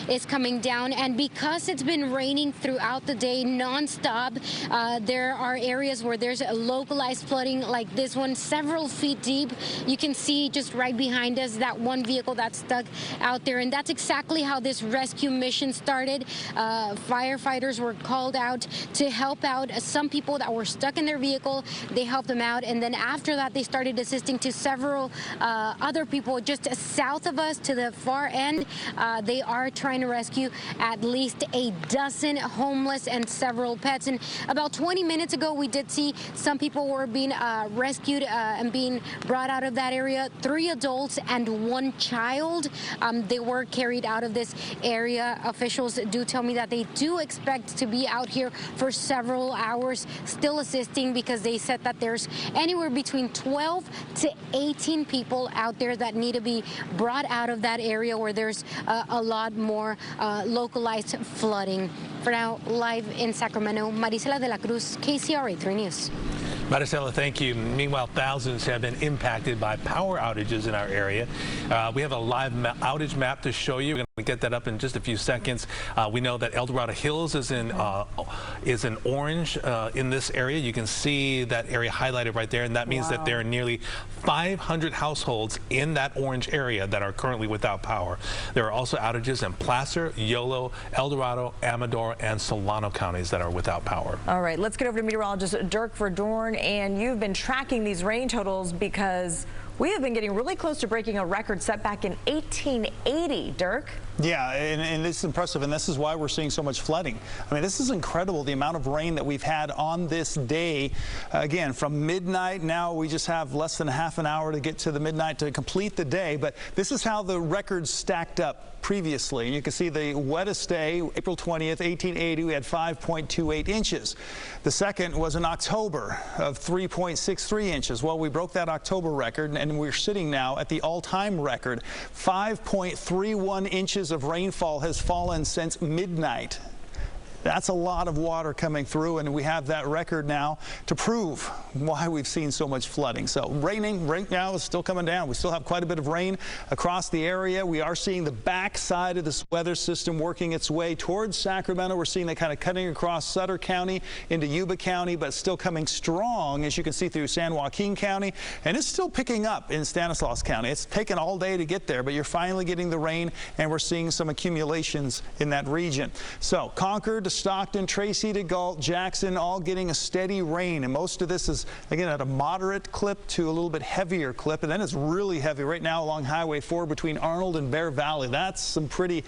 is coming down, and because it's been raining throughout the day nonstop, there are areas where there's a localized flooding like this one, several feet deep. You can see just right behind us that one vehicle that's stuck out there, and that's exactly how this rescue mission started. Firefighters were called out to help out some people that were stuck in their vehicle. They helped them out, and then after that they started assisting to several other people just south of us to the far end. They are trying to rescue at least a dozen homeless and several pets. And about 20 minutes ago, we did see some people were being rescued and being brought out of that area. 3 adults and 1 child. They were carried out of this area. Officials do tell me that they do expect to be out here for several hours still assisting, because they said that there's anywhere between 12 to 18 people out there that need to be brought out of that area where there's a lot more localized flooding. For now, live in Sacramento, Marisela de la Cruz, KCRA 3 News. Marisela, thank you. Meanwhile, thousands have been impacted by power outages in our area. We have a live outage map to show you. We're going to get that up in just a few seconds. We know that El Dorado Hills is in orange in this area. You can see that area highlighted right there, and that means that there are nearly 500 households in that orange area that are currently without power. There are also outages in Placer, Yolo, El Dorado, Amador, and Solano counties that are without power. All right, let's get over to meteorologist Dirk Verdorn. And you've been tracking these rain totals because we have been getting really close to breaking a record set back in 1880, Dirk. Yeah, and it's impressive, and this is why we're seeing so much flooding. I mean, this is incredible, the amount of rain that we've had on this day. Again, from midnight, now we just have less than half an hour to get to the midnight to complete the day, but this is how the records stacked up previously. And you can see the wettest day, April 20th, 1880, we had 5.28 inches. The second was in October of 3.63 inches. Well, we broke that October record, and we're sitting now at the all-time record. 5.31 inches of rainfall has fallen since midnight. That's a lot of water coming through, and we have that record now to prove why we've seen so much flooding. So raining right now is still coming down. We still have quite a bit of rain across the area. We are seeing the backside of this weather system working its way towards Sacramento. We're seeing that kind of cutting across Sutter County into Yuba County, but still coming strong, as you can see, through San Joaquin County, and it's still picking up in Stanislaus County. It's taken all day to get there, but you're finally getting the rain, and we're seeing some accumulations in that region. So Concord to Stockton, Tracy to Galt, Jackson, all getting a steady rain, and most of this is again at a moderate clip to a little bit heavier clip, and then it's really heavy right now along Highway 4 between Arnold and Bear Valley. That's some pretty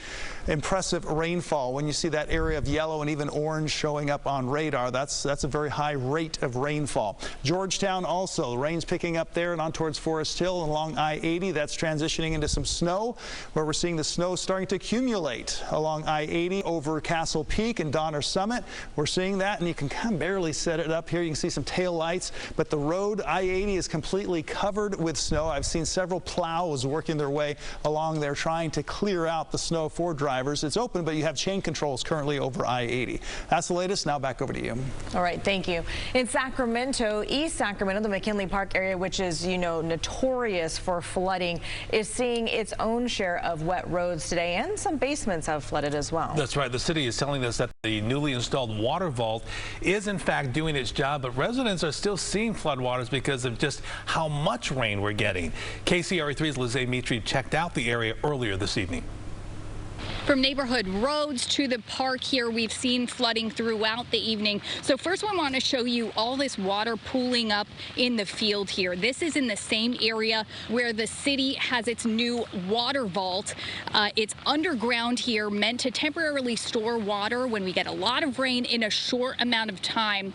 impressive rainfall. When you see that area of yellow and even orange showing up on radar, that's a very high rate of rainfall. Georgetown also, the rain's picking up there and on towards Forest Hill and along I-80. That's transitioning into some snow, where we're seeing the snow starting to accumulate along I-80 over Castle Peak and Donner Summit. We're seeing that, and you can kind of barely set it up here. You can see some tail lights, but the road I-80 is completely covered with snow. I've seen several plows working their way along there trying to clear out the snow for drivers. It's open, but you have chain controls currently over I-80. That's the latest. Now back over to you. All right, thank you. In Sacramento, East Sacramento, the McKinley Park area, which is, you know, notorious for flooding, is seeing its own share of wet roads today, and some basements have flooded as well. That's right. The city is telling us that the newly installed water vault is in fact doing its job, but residents are still seeing floodwaters because of just how much rain we're getting. KCRA 3's Lizzie Mitri checked out the area earlier this evening. From neighborhood roads to the park here, we've seen flooding throughout the evening. So first I want to show you all this water pooling up in the field here. This is in the same area where the city has its new water vault. It's underground here, meant to temporarily store water when we get a lot of rain in a short amount of time,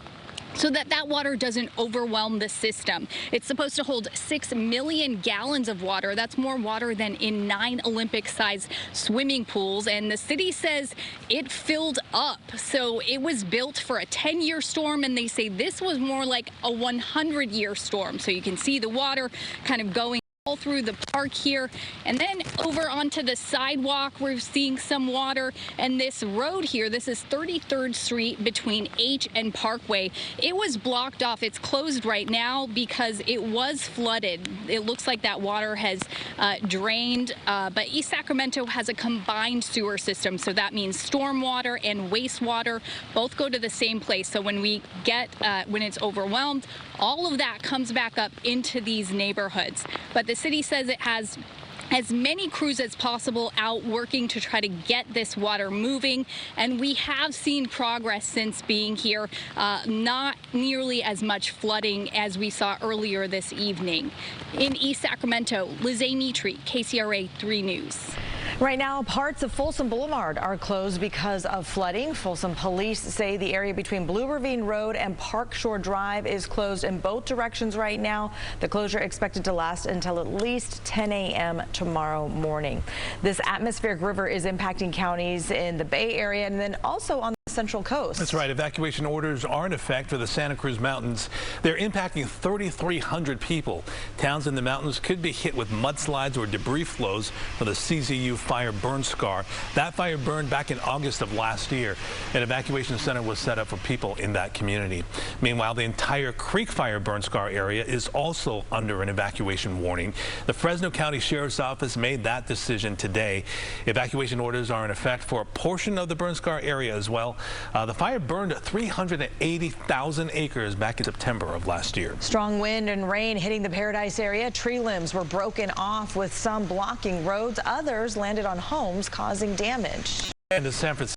so that water doesn't overwhelm the system. It's supposed to hold 6 million gallons of water. That's more water than in 9 Olympic-sized swimming pools, and the city says it filled up. So it was built for a 10-year storm, and they say this was more like a 100-year storm. So you can see the water kind of going all through the park. park here, and then over onto the sidewalk we're seeing some water, and this road here, this is 33rd Street between H and Parkway. It was blocked off. It's closed right now because it was flooded. It looks like that water has drained, but East Sacramento has a combined sewer system, so that means stormwater and wastewater both go to the same place. So when we get when it's overwhelmed, all of that comes back up into these neighborhoods. But the city says it has as many crews as possible out working to try to get this water moving, and we have seen progress since being here. Not nearly as much flooding as we saw earlier this evening. In East Sacramento, Lizzie Mitri, KCRA 3 News. Right now, parts of Folsom Boulevard are closed because of flooding. Folsom police say the area between Blue Ravine Road and Park Shore Drive is closed in both directions right now. The closure expected to last until at least 10 a.m. tomorrow morning. This atmospheric river is impacting counties in the Bay Area and then also on the Central Coast. That's right. Evacuation orders are in effect for the Santa Cruz Mountains. They're impacting 3,300 people. Towns in the mountains could be hit with mudslides or debris flows from the CZU fire burn scar. That fire burned back in August of last year. An evacuation center was set up for people in that community. Meanwhile, the entire Creek Fire burn scar area is also under an evacuation warning. The Fresno County Sheriff's Office made that decision today. Evacuation orders are in effect for a portion of the burn scar area as well. The fire burned 380,000 acres back in September of last year. Strong wind and rain hitting the Paradise area. Tree limbs were broken off with some blocking roads. Others landed on homes, causing damage. And the San Francisco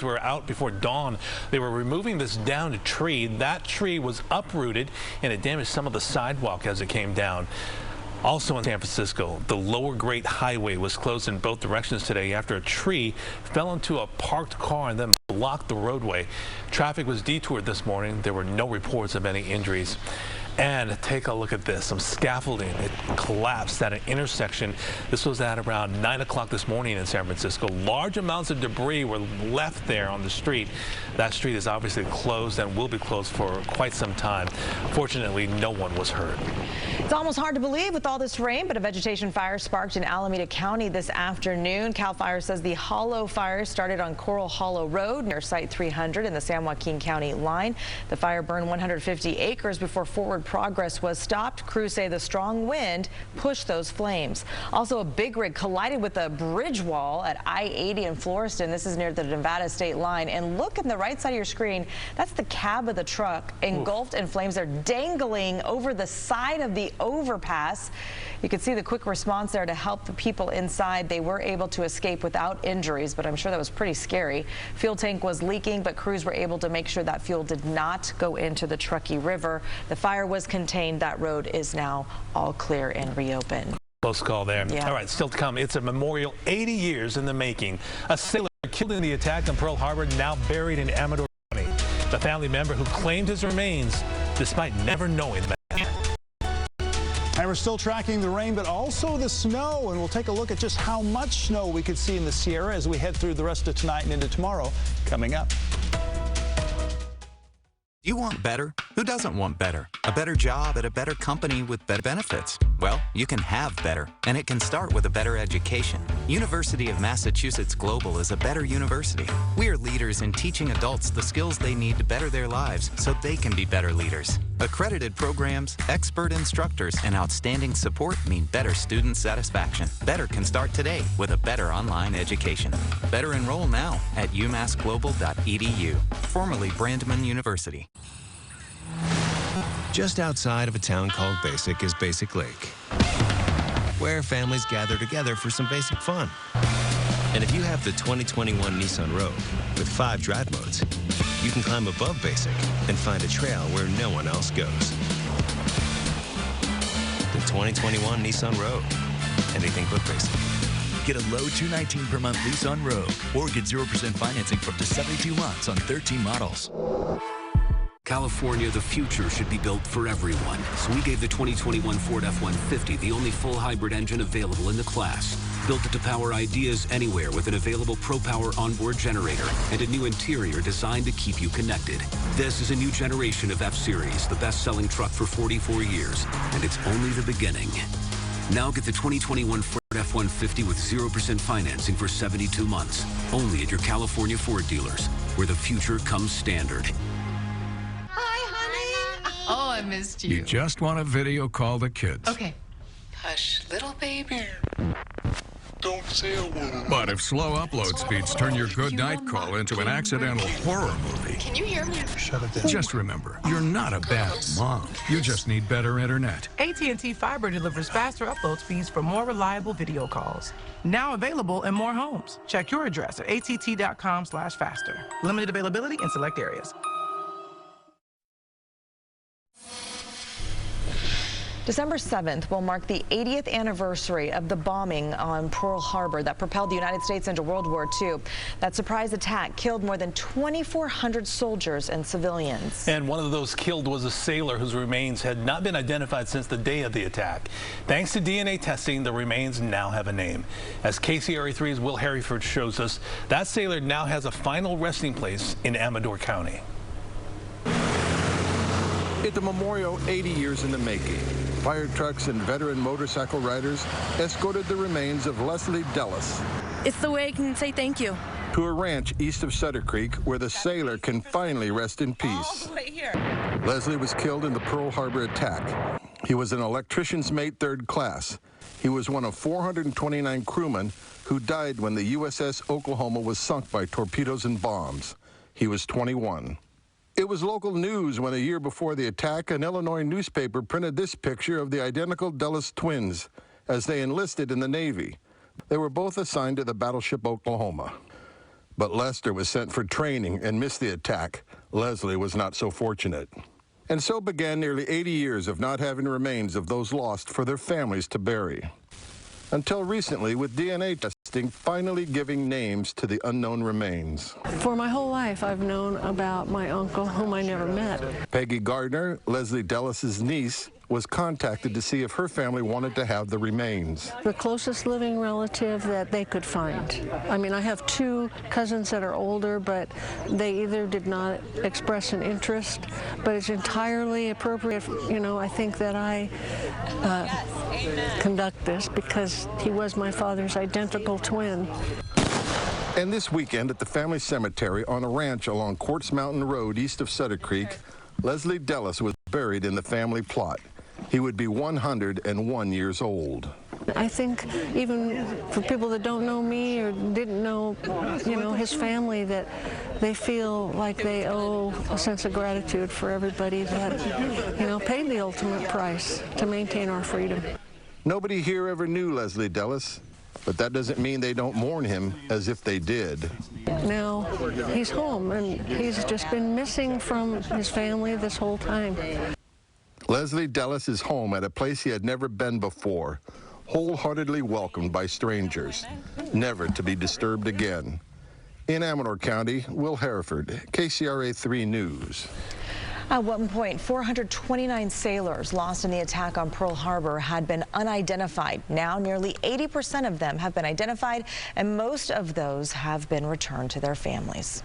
were out before dawn. They were removing this downed tree. That tree was uprooted and it damaged some of the sidewalk as it came down. Also in San Francisco, the Lower Great Highway was closed in both directions today after a tree fell into a parked car and then blocked the roadway. Traffic was detoured this morning. There were no reports of any injuries. And take a look at this. Some scaffolding. It collapsed at an intersection. This was at around 9 o'clock this morning in San Francisco. Large amounts of debris were left there on the street. That street is obviously closed and will be closed for quite some time. Fortunately, no one was hurt. It's almost hard to believe with all this rain, but a vegetation fire sparked in Alameda County this afternoon. CAL FIRE says the Hollow fire started on Coral Hollow Road near Site 300 in the San Joaquin County line. The fire burned 150 acres before forward progress was stopped. Crews say the strong wind pushed those flames. Also, a big rig collided with a bridge wall at I-80 in Floreston. This is near the Nevada state line. And look on the right side of your screen. That's the cab of the truck engulfed in flames. They're dangling over the side of the overpass. You can see the quick response there to help the people inside. They were able to escape without injuries, but I'm sure that was pretty scary. Fuel tank was leaking, but crews were able to make sure that fuel did not go into the Truckee River. The fire was contained. That road is now all clear and reopened. Close call there. Yeah. All right, still to come. It's a memorial 80 years in the making. A sailor killed in the attack on Pearl Harbor, now buried in Amador County. The family member who claimed his remains despite never knowing the man. And we're still tracking the rain, but also the snow, and we'll take a look at just how much snow we could see in the Sierra as we head through the rest of tonight and into tomorrow. Coming up. You want better? Who doesn't want better? A better job at a better company with better benefits. Well, you can have better, and it can start with a better education. University of Massachusetts Global is a better university. We are leaders in teaching adults the skills they need to better their lives so they can be better leaders. Accredited programs, expert instructors, and outstanding support mean better student satisfaction. Better can start today with a better online education. Better enroll now at umassglobal.edu, formerly Brandman University. Just outside of a town called Basic is Basic Lake, where families gather together for some basic fun. And if you have the 2021 Nissan Rogue with 5 drive modes, you can climb above Basic and find a trail where no one else goes. The 2021 Nissan Rogue. Anything but basic. Get a low $219 per month lease on Rogue, or get 0% financing for up to 72 months on 13 models. California, the future should be built for everyone. So we gave the 2021 Ford F-150 the only full hybrid engine available in the class. Built it to power ideas anywhere with an available ProPower onboard generator and a new interior designed to keep you connected. This is a new generation of F-Series, the best-selling truck for 44 years, and it's only the beginning. Now get the 2021 Ford F-150 with 0% financing for 72 months. Only at your California Ford dealers, where the future comes standard. Oh, I missed you. You just want to video call the kids. Okay. Hush, little baby. Don't say a word. But if slow upload speeds turn your good night call into an accidental horror movie, Can you hear me? shut it down. Just remember, you're not a bad mom. You just need better internet. AT&T Fiber delivers faster upload speeds for more reliable video calls. Now available in more homes. Check your address at att.com/faster. Limited availability in select areas. December 7th will mark the 80th anniversary of the bombing on Pearl Harbor that propelled the United States into World War II. That surprise attack killed more than 2,400 soldiers and civilians. And one of those killed was a sailor whose remains had not been identified since the day of the attack. Thanks to DNA testing, the remains now have a name. As KCRA 3's Will Harryford shows us, that sailor now has a final resting place in Amador County. At the memorial 80 years in the making, fire trucks and veteran motorcycle riders escorted the remains of Leslie Dellis. It's the way I can say thank you. To a ranch east of Sutter Creek where the sailor can finally rest in peace. Leslie was killed in the Pearl Harbor attack. He was an electrician's mate 3rd class. He was one of 429 crewmen who died when the USS Oklahoma was sunk by torpedoes and bombs. He was 21. It was local news when a year before the attack, an Illinois newspaper printed this picture of the identical Dulles twins as they enlisted in the Navy. They were both assigned to the battleship Oklahoma. But Lester was sent for training and missed the attack. Leslie was not so fortunate. And so began nearly 80 years of not having remains of those lost for their families to bury. Until recently, with DNA testing finally giving names to the unknown remains. For my whole life, I've known about my uncle, whom I never met. Peggy Gardner, Leslie Dellis's niece, was contacted to see if her family wanted to have the remains. The closest living relative that they could find. I mean, I have 2 cousins that are older, but they either did not express an interest, but it's entirely appropriate, you know, I think that I conduct this because he was my father's identical twin. And this weekend at the family cemetery on a ranch along Quartz Mountain Road east of Sutter Creek, Leslie Dellis was buried in the family plot. He would be 101 years old. I think even for people that don't know me or didn't know, you know, his family, that they feel like they owe a sense of gratitude for everybody that, you know, paid the ultimate price to maintain our freedom. Nobody here ever knew Leslie Dellis, but that doesn't mean they don't mourn him as if they did. Now he's home, and he's just been missing from his family this whole time. Leslie Dellis is home at a place he had never been before, wholeheartedly welcomed by strangers, never to be disturbed again. In Amador County, Will Hereford, KCRA 3 News. At one point, 429 sailors lost in the attack on Pearl Harbor had been unidentified. Now, nearly 80% of them have been identified, and most of those have been returned to their families.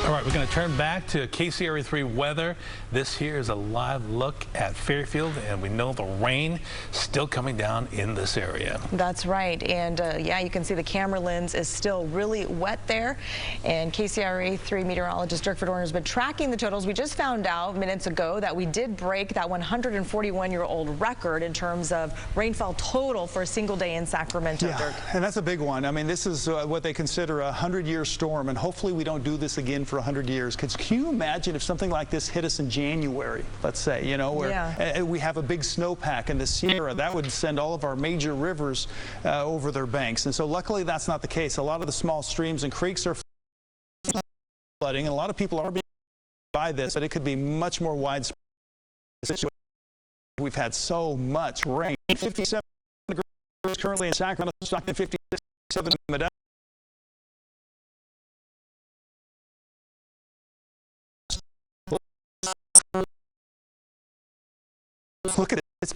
All right, we're going to turn back to KCRA 3 weather. This here is a live look at Fairfield, and we know the rain still coming down in this area. That's right, and yeah, you can see the camera lens is still really wet there. And KCRA 3 meteorologist Dirk Verdorn has been tracking the totals. We just found out minutes ago that we did break that 141-year-old record in terms of rainfall total for a single day in Sacramento. Yeah, Dirk. and that's a big one. I mean, this is what they consider a 100-year storm, and hopefully we don't do this again for 100 years. Can you imagine if something like this hit us in January, let's say, you know, where we have a big snowpack in the Sierra? That would send all of our major rivers over their banks. And so luckily that's not the case. A lot of the small streams and creeks are flooding, and a lot of people are being by this, but it could be much more widespread. We've had so much rain. 57 degrees currently in Sacramento, Stockton 56, 7 in Medina. Look at it. It's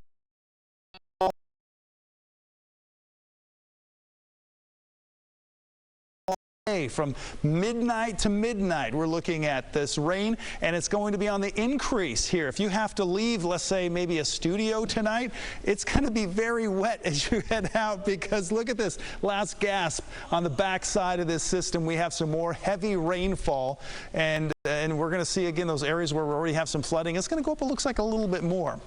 from midnight to midnight, we're looking at this rain, and it's going to be on the increase here. If you have to leave, let's say, maybe a studio tonight, it's going to be very wet as you head out, because look at this last gasp on the back side of this system. We have some more heavy rainfall, and we're going to see again those areas where we already have some flooding. It's going to go up, it looks like, a little bit more.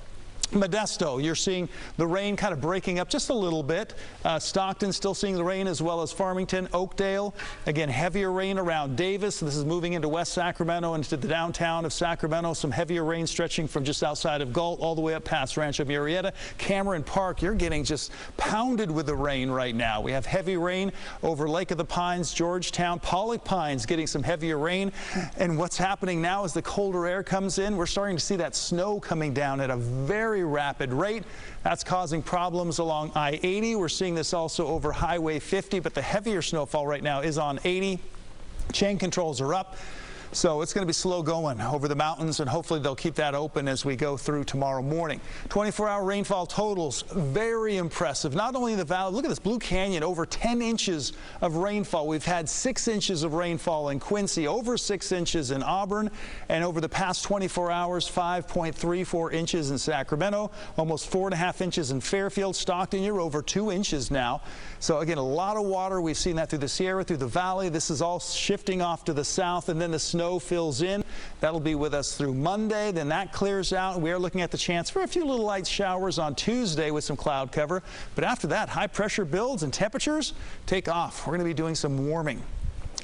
Modesto, you're seeing the rain kind of breaking up just a little bit. Stockton still seeing the rain, as well as Farmington. Oakdale, again, heavier rain around Davis. This is moving into West Sacramento, into the downtown of Sacramento. Some heavier rain stretching from just outside of Galt all the way up past Rancho Murrieta. Cameron Park, you're getting just pounded with the rain right now. We have heavy rain over Lake of the Pines, Georgetown. Pollock Pines getting some heavier rain. And what's happening now as the colder air comes in, we're starting to see that snow coming down at a very rapid rate. That's causing problems along I-80. We're seeing this also over Highway 50, but the heavier snowfall right now is on 80. Chain controls are up. So it's going to be slow going over the mountains, and hopefully they'll keep that open as we go through tomorrow morning. 24-hour rainfall totals, very impressive. Not only in the valley, look at this, Blue Canyon, over 10 inches of rainfall. We've had 6 inches of rainfall in Quincy, over 6 inches in Auburn, and over the past 24 hours, 5.34 inches in Sacramento, almost 4.5 inches in Fairfield. Stockton, you're over 2 inches now. So again, a lot of water. We've seen that through the Sierra, through the valley. This is all shifting off to the south, and then the snow fills in. That'll be with us through Monday. Then that clears out. We are looking at the chance for a few little light showers on Tuesday with some cloud cover. But after that, high pressure builds and temperatures take off. We're going to be doing some warming.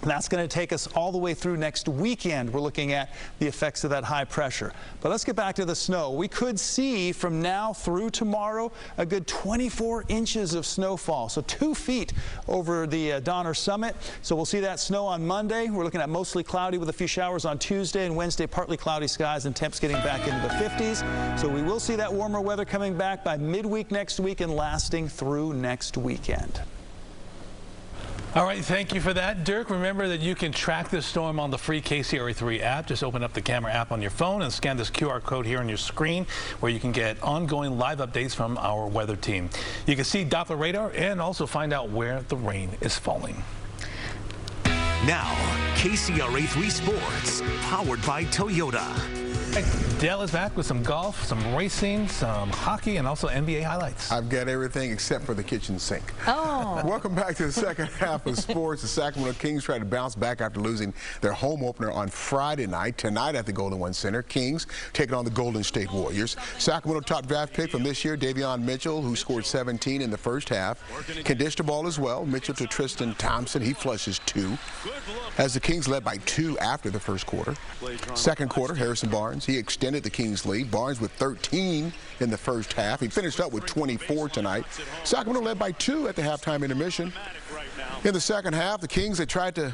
And that's going to take us all the way through next weekend. We're looking at the effects of that high pressure. But let's get back to the snow. We could see from now through tomorrow a good 24 inches of snowfall. So 2 feet over the Donner Summit. So we'll see that snow on Monday. We're looking at mostly cloudy with a few showers on Tuesday, and Wednesday partly cloudy skies and temps getting back into the 50s. So we will see that warmer weather coming back by midweek next week and lasting through next weekend. All right, thank you for that, Dirk. Remember that you can track this storm on the free KCRA 3 app. Just open up the camera app on your phone and scan this QR code here on your screen, where you can get ongoing live updates from our weather team. You can see Doppler radar and also find out where the rain is falling. Now, KCRA 3 Sports, powered by Toyota. Dale is back with some golf, some racing, some hockey, and also NBA highlights. I've got everything except for the kitchen sink. Oh. Welcome back to the second half of sports. The Sacramento Kings try to bounce back after losing their home opener on Friday night. Tonight at the Golden One Center, Kings taking on the Golden State Warriors. Sacramento top draft pick from this year, Davion Mitchell, who scored 17 in the first half, can dish the ball as well. Mitchell to Tristan Thompson. He flushes 2. As the Kings led by 2 after the first quarter. Second quarter, Harrison Barnes, he extended the Kings lead. Barnes with 13 in the first half. He finished up with 24 tonight. Sacramento led by 2 at the halftime intermission. In the second half, the Kings, they tried to,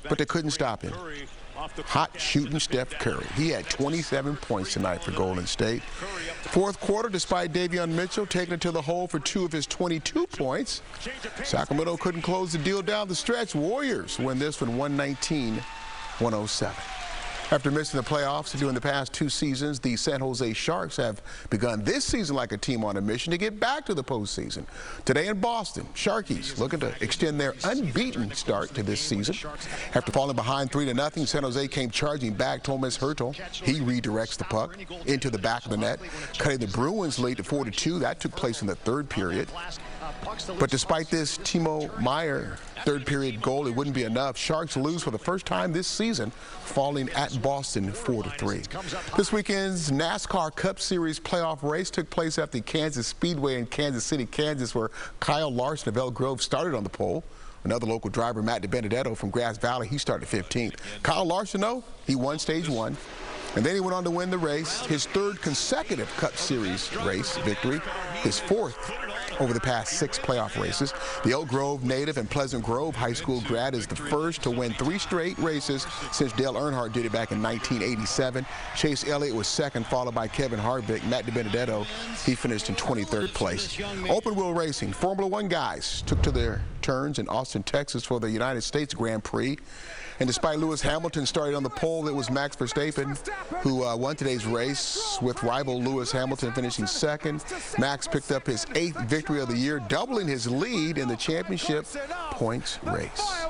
but they couldn't stop him. Hot shooting Steph Curry. He had 27 points tonight for Golden State. Fourth quarter, despite Davion Mitchell taking it to the hole for 2 of his 22 points, Sacramento couldn't close the deal down the stretch. Warriors win this one 119-107. After missing the playoffs during the past 2 seasons, the San Jose Sharks have begun this season like a team on a mission to get back to the postseason. Today in Boston, Sharkies looking to extend their unbeaten start to this season. After falling behind 3-0, San Jose came charging back. Thomas Hertel, he redirects the puck into the back of the net, cutting the Bruins lead to 4-2. That took place in the third period. But despite this Timo Meier third period goal, it wouldn't be enough. Sharks lose for the first time this season, falling at Boston 4-3. This weekend's NASCAR Cup Series playoff race took place at the Kansas Speedway in Kansas City, Kansas, where Kyle Larson of Elk Grove started on the pole. Another local driver, Matt DiBenedetto from Grass Valley, he started 15th. Kyle Larson, though, he won stage 1. And then he went on to win the race, his 3rd consecutive Cup Series race victory, his 4th over the past 6 playoff races. The Elk Grove native and Pleasant Grove High School grad is the first to win 3 straight races since Dale Earnhardt did it back in 1987. Chase Elliott was second, followed by Kevin Harvick. Matt DiBenedetto, he finished in 23rd place. Open wheel racing, Formula One guys took to their turns in Austin, Texas for the United States Grand Prix. And despite Lewis Hamilton starting on the pole, it was Max Verstappen who won today's race with rival Lewis Hamilton finishing second. Max picked up his 8th victory of the year, doubling his lead in the championship points race.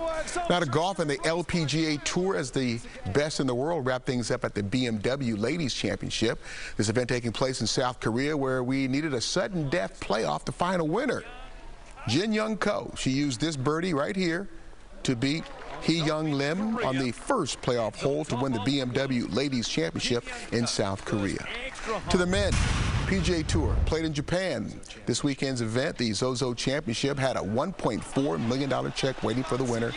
Now to golf and the LPGA Tour as the best in the world wrap things up at the BMW Ladies Championship. This event taking place in South Korea, where we needed a sudden death playoff to find a winner. Jin Young Ko, she used this birdie right here to beat Hee Young Lim on the first playoff hole to win the BMW Ladies Championship in South Korea. To the men, PGA Tour played in Japan. This weekend's event, the Zozo Championship, had a $1.4 million check waiting for the winner,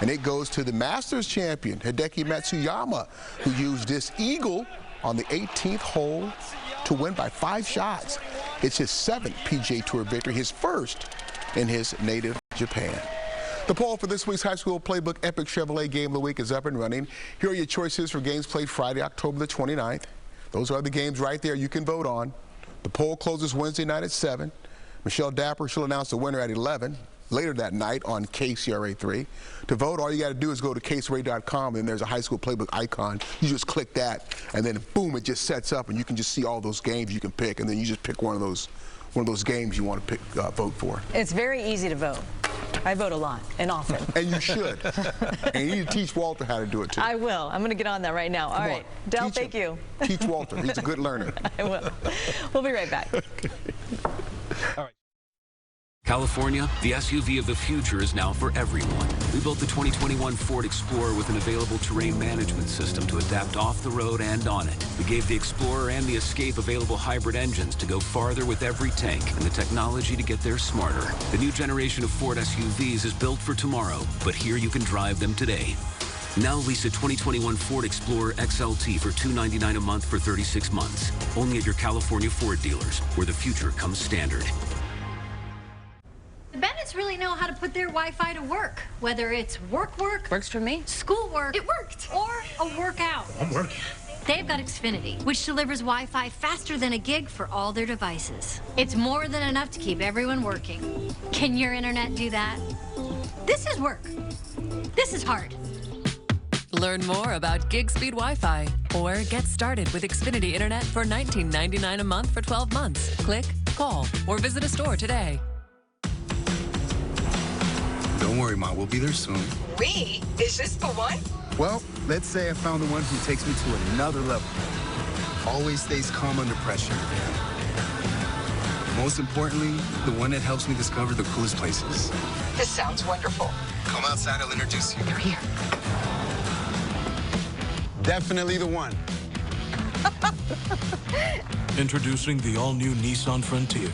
and it goes to the Masters champion, Hideki Matsuyama, who used this eagle on the 18th hole to win by 5 shots. It's his 7th PGA Tour victory, his first in his native Japan. The poll for this week's High School Playbook Epic Chevrolet Game of the Week is up and running. Here are your choices for games played Friday, October the 29th. Those are the games right there you can vote on. The poll closes Wednesday night at 7. Michelle Dapper, she'll announce the winner at 11 later that night on KCRA 3. To vote, all you got to do is go to KCRA.com, and there's a High School Playbook icon. You just click that, and then boom, it just sets up, and you can just see all those games you can pick, and then you just pick one of those games you want to pick, vote for. It's very easy to vote. I vote a lot and often. And you should. And you need to teach Walter how to do it, too. I will. I'm going to get on that right now. All right. Del, thank you. Teach Walter. He's a good learner. I will. We'll be right back. Okay. All right. California, the SUV of the future is now for everyone. We built the 2021 Ford Explorer with an available terrain management system to adapt off the road and on it. We gave the Explorer and the Escape available hybrid engines to go farther with every tank and the technology to get there smarter. The new generation of Ford SUVs is built for tomorrow, but here you can drive them today. Now lease a 2021 Ford Explorer XLT for $299 a month for 36 months. Only at your California Ford dealers, where the future comes standard. The Bennetts really know how to put their Wi-Fi to work. Whether it's work, Works for me. school work, it worked, or a workout. I'm working. They've got Xfinity, which delivers Wi-Fi faster than a gig for all their devices. It's more than enough to keep everyone working. Can your internet do that? This is work. This is hard. Learn more about gig speed Wi-Fi or get started with Xfinity Internet for $19.99 a month for 12 months. Click, call, or visit a store today. Don't worry, Ma. We'll be there soon. We? Is this the one? Well, let's say I found the one who takes me to another level. Always stays calm under pressure. Most importantly, the one that helps me discover the coolest places. This sounds wonderful. Come outside, I'll introduce you. You're here. Definitely the one. Introducing the all-new Nissan Frontier.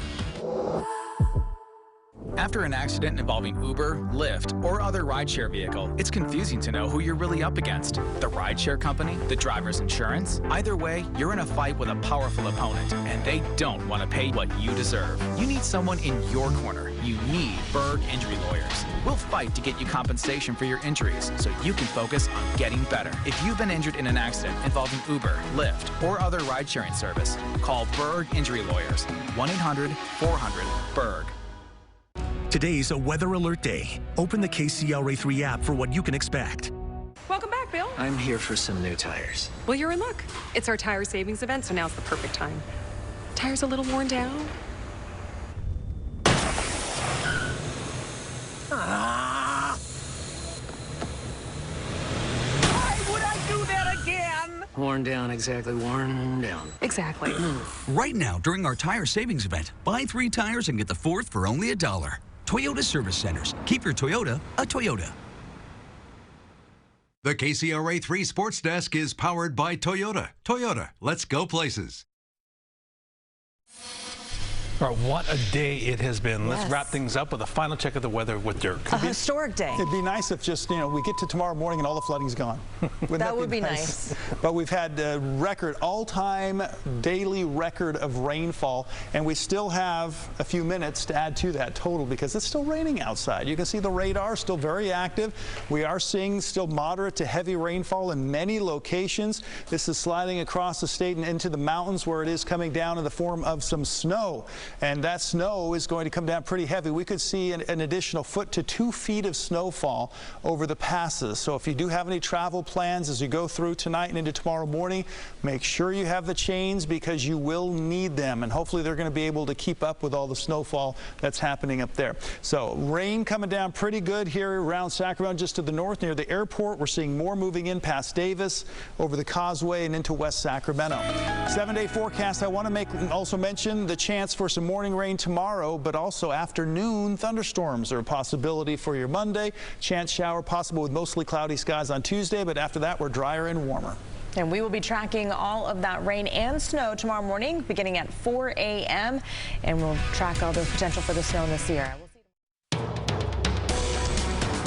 After an accident involving Uber, Lyft, or other rideshare vehicle, it's confusing to know who you're really up against. The rideshare company, the driver's insurance. Either way, you're in a fight with a powerful opponent, and they don't want to pay what you deserve. You need someone in your corner. You need Berg Injury Lawyers. We'll fight to get you compensation for your injuries so you can focus on getting better. If you've been injured in an accident involving Uber, Lyft, or other ride-sharing service, call Berg Injury Lawyers, 1-800-400-BERG. Today's a weather alert day. Open the KCRA 3 app for what you can expect. Welcome back, Bill. I'm here for some new tires. Well, you're in luck. It's our tire savings event, so now's the perfect time. Tires a little worn down? Why would I do that again? Worn down, exactly. Worn down. Exactly. Right now, during our tire savings event, buy 3 tires and get the 4th for only $1. Toyota Service Centers. Keep your Toyota a Toyota. The KCRA 3 Sports Desk is powered by Toyota. Toyota, let's go places. All right, what a day it has been. Yes. Let's wrap things up with a final check of the weather with Dirk. A historic day. It'd be nice if just, we get to tomorrow morning and all the flooding's gone. That would be nice. But we've had a record, all-time daily record of rainfall, and we still have a few minutes to add to that total because it's still raining outside. You can see the radar still very active. We are seeing still moderate to heavy rainfall in many locations. This is sliding across the state and into the mountains where it is coming down in the form of some snow. and that snow is going to come down pretty heavy. We could see an additional 1 to 2 feet of snowfall over the passes. So if you do have any travel plans as you go through tonight and into tomorrow morning, make sure you have the chains because you will need them, and hopefully they're going to be able to keep up with all the snowfall that's happening up there. So rain coming down pretty good here around Sacramento, just to the north near the airport. We're seeing more moving in past Davis, over the causeway and into West Sacramento. 7-day forecast. I want to also mention the chance for some morning rain tomorrow, but also afternoon thunderstorms are a possibility for your Monday. Chance shower possible with mostly cloudy skies on Tuesday, but after that we're drier and warmer. And we will be tracking all of that rain and snow tomorrow morning beginning at 4 a.m. and we'll track all the potential for the snow in the Sierra.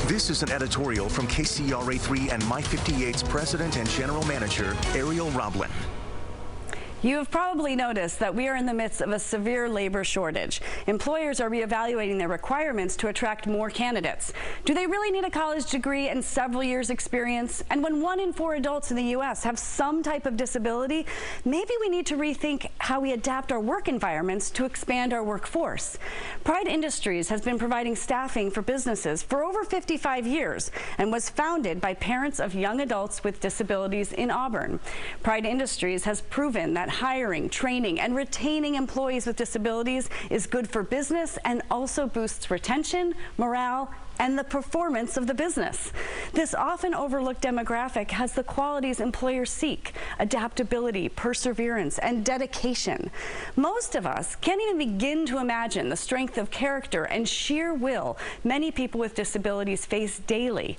This is an editorial from KCRA3 and My58's president and general manager, Ariel Roblin. You have probably noticed that we are in the midst of a severe labor shortage. Employers are reevaluating their requirements to attract more candidates. Do they really need a college degree and several years' experience? And when 1 in 4 adults in the U.S. have some type of disability, maybe we need to rethink how we adapt our work environments to expand our workforce. Pride Industries has been providing staffing for businesses for over 55 years and was founded by parents of young adults with disabilities in Auburn. Pride Industries has proven that hiring, training, and retaining employees with disabilities is good for business and also boosts retention, morale, and the performance of the business. This often overlooked demographic has the qualities employers seek: adaptability, perseverance, and dedication. Most of us can't even begin to imagine the strength of character and sheer will many people with disabilities face daily.